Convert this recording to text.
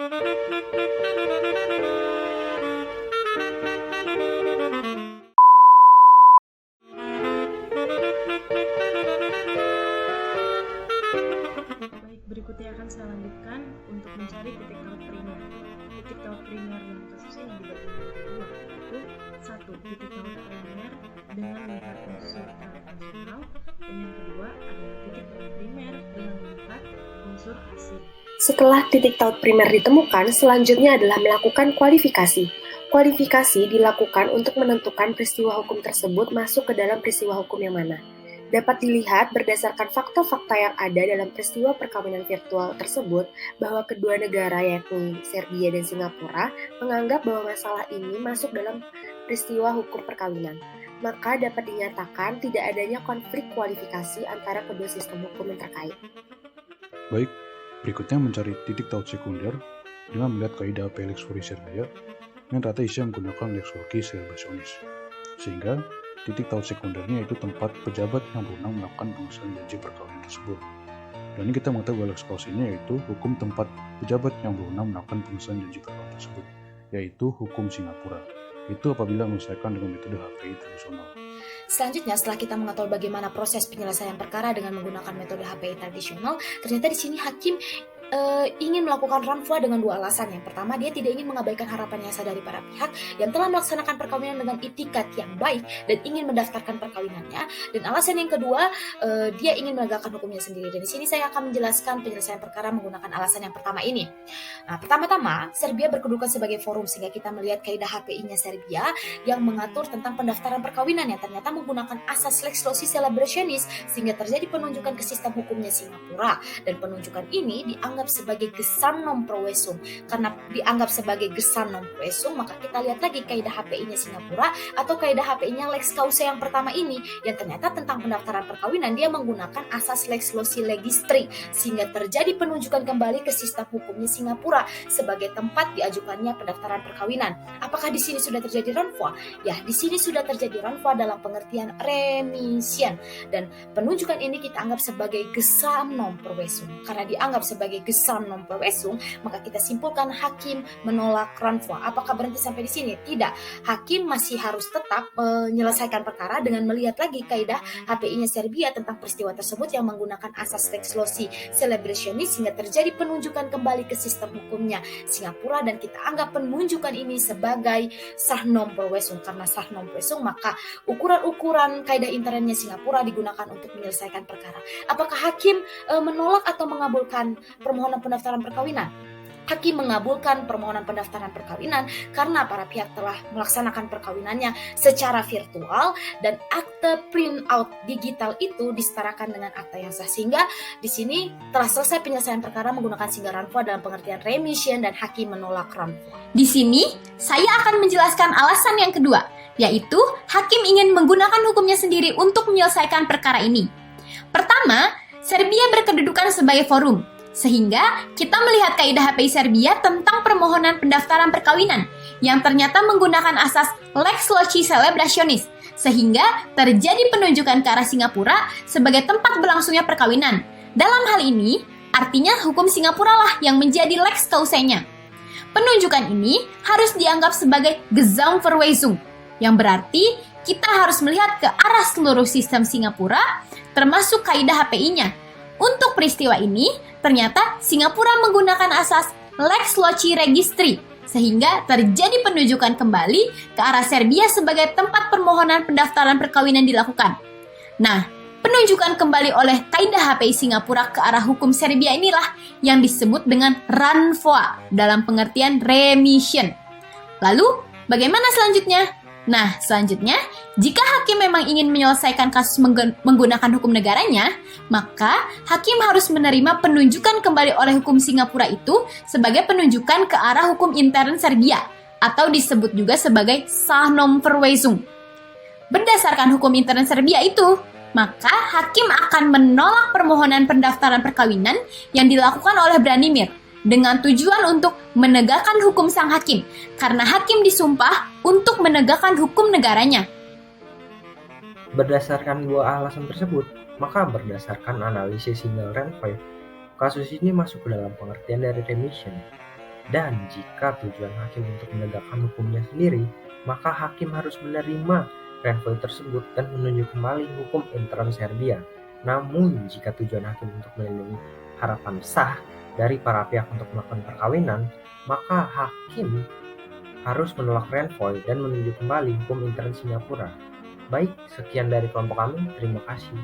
Baik, berikutnya akan saya lanjutkan untuk mencari titik taut primer. Titik taut primer dalam kasus ini dibagi menjadi dua, yaitu satu, titik taut primer dengan melihat unsur transnasional, dan yang kedua adalah titik taut primer dengan melihat unsur asing. Setelah titik taut primer ditemukan, selanjutnya adalah melakukan kualifikasi. Kualifikasi dilakukan untuk menentukan peristiwa hukum tersebut masuk ke dalam peristiwa hukum yang mana. Dapat dilihat berdasarkan fakta-fakta yang ada dalam peristiwa perkawinan virtual tersebut bahwa kedua negara yakni Serbia dan Singapura menganggap bahwa masalah ini masuk dalam peristiwa hukum perkawinan. Maka dapat dinyatakan tidak adanya konflik kualifikasi antara kedua sistem hukum yang terkait. Baik, berikutnya mencari titik taut sekunder dengan melihat kaidah Lex Fori Serbia yang rata isi menggunakan lex loci celebrationis. Sehingga titik taut sekundernya itu tempat pejabat yang berwenang melakukan pengesahan janji perkawinan tersebut. Dan ini kita mengetahui lex clause-nya yaitu hukum tempat pejabat yang berwenang melakukan pengesahan janji perkawinan tersebut, yaitu hukum Singapura. Itu apabila menyelesaikan dengan metode HPI tradisional. Selanjutnya, setelah kita mengetahui bagaimana proses penyelesaian perkara dengan menggunakan metode HPI tradisional, ternyata di sini hakim ingin melakukan ranfua dengan dua alasan. Yang pertama, dia tidak ingin mengabaikan harapan yang dari para pihak yang telah melaksanakan perkawinan dengan itikat yang baik dan ingin mendaftarkan perkawinannya. Dan alasan yang kedua, dia ingin menegakkan hukumnya sendiri. Dan di sini saya akan menjelaskan penyelesaian perkara menggunakan alasan yang pertama ini. Nah, pertama-tama, Serbia berkedudukan sebagai forum sehingga kita melihat kaidah HPI-nya Serbia yang mengatur tentang pendaftaran perkawinan yang ternyata menggunakan asas lex loci celebrationis sehingga terjadi penunjukan ke sistem hukumnya Singapura. Dan penunjukan ini dianggap sebagai gesan non proesum. Karena dianggap sebagai gesan non proesum, maka kita lihat lagi kaidah HPI-nya Singapura atau kaidah HPI-nya lex causa yang pertama ini yang ternyata tentang pendaftaran perkawinan dia menggunakan asas lex loci registri sehingga terjadi penunjukan kembali ke sistem hukumnya Singapura sebagai tempat diajukannya pendaftaran perkawinan. Apakah di sini sudah terjadi ranfua? Ya, di sini sudah terjadi ranfua dalam pengertian remission dan penunjukan ini kita anggap sebagai gesan non proesum. Karena dianggap sebagai gesan non proesum, maka kita simpulkan hakim menolak ranfua. Apakah berhenti sampai di sini? Tidak. Hakim masih harus tetap menyelesaikan perkara dengan melihat lagi kaidah HPI-nya Serbia tentang peristiwa tersebut yang menggunakan asas lex loci celebrationis sehingga terjadi penunjukan kembali ke sistem hukumnya Singapura dan kita anggap penunjukan ini sebagai sah non proesum. Karena sah non proesum, maka ukuran-ukuran kaidah internnya Singapura digunakan untuk menyelesaikan perkara. Apakah hakim menolak atau mengabulkan permohonan pendaftaran perkawinan? Hakim mengabulkan permohonan pendaftaran perkawinan karena para pihak telah melaksanakan perkawinannya secara virtual dan akte print out digital itu disetarakan dengan akta yang sah. Sehingga di sini telah selesai penyelesaian perkara menggunakan singgah ranfua dalam pengertian remission dan hakim menolak ranfua. Di sini saya akan menjelaskan alasan yang kedua, yaitu hakim ingin menggunakan hukumnya sendiri untuk menyelesaikan perkara ini. Pertama, Serbia berkedudukan sebagai forum. Sehingga kita melihat kaidah HPI Serbia tentang permohonan pendaftaran perkawinan yang ternyata menggunakan asas lex loci celebrationis sehingga terjadi penunjukan ke arah Singapura sebagai tempat berlangsungnya perkawinan. Dalam hal ini, artinya hukum Singapura lah yang menjadi lex causanya. Penunjukan ini harus dianggap sebagai Gesamtverweisung yang berarti kita harus melihat ke arah seluruh sistem Singapura termasuk kaidah HPI-nya. Untuk peristiwa ini, ternyata Singapura menggunakan asas lex loci registri, sehingga terjadi penunjukan kembali ke arah Serbia sebagai tempat permohonan pendaftaran perkawinan dilakukan. Nah, penunjukan kembali oleh kaidah HPI Singapura ke arah hukum Serbia inilah yang disebut dengan ranfua dalam pengertian remission. Lalu, bagaimana selanjutnya? Nah, selanjutnya, jika hakim memang ingin menyelesaikan kasus menggunakan hukum negaranya, maka hakim harus menerima penunjukan kembali oleh hukum Singapura itu sebagai penunjukan ke arah hukum intern Serbia, atau disebut juga sebagai sah non verweisung. Berdasarkan hukum intern Serbia itu, maka hakim akan menolak permohonan pendaftaran perkawinan yang dilakukan oleh Branimir dengan tujuan untuk menegakkan hukum sang hakim, karena hakim disumpah untuk menegakkan hukum negaranya. Berdasarkan dua alasan tersebut, maka berdasarkan analisis single rank 5, kasus ini masuk ke dalam pengertian dari remission. Dan jika tujuan hakim untuk menegakkan hukumnya sendiri, maka hakim harus menerima renvoi tersebut dan menunjuk kembali hukum interim Serbia. Namun, jika tujuan hakim untuk melindungi harapan sah dari para pihak untuk melakukan perkawinan, maka hakim harus menolak renvoi dan menunjuk kembali hukum intern Singapura. Baik, sekian dari kelompok kami. Terima kasih.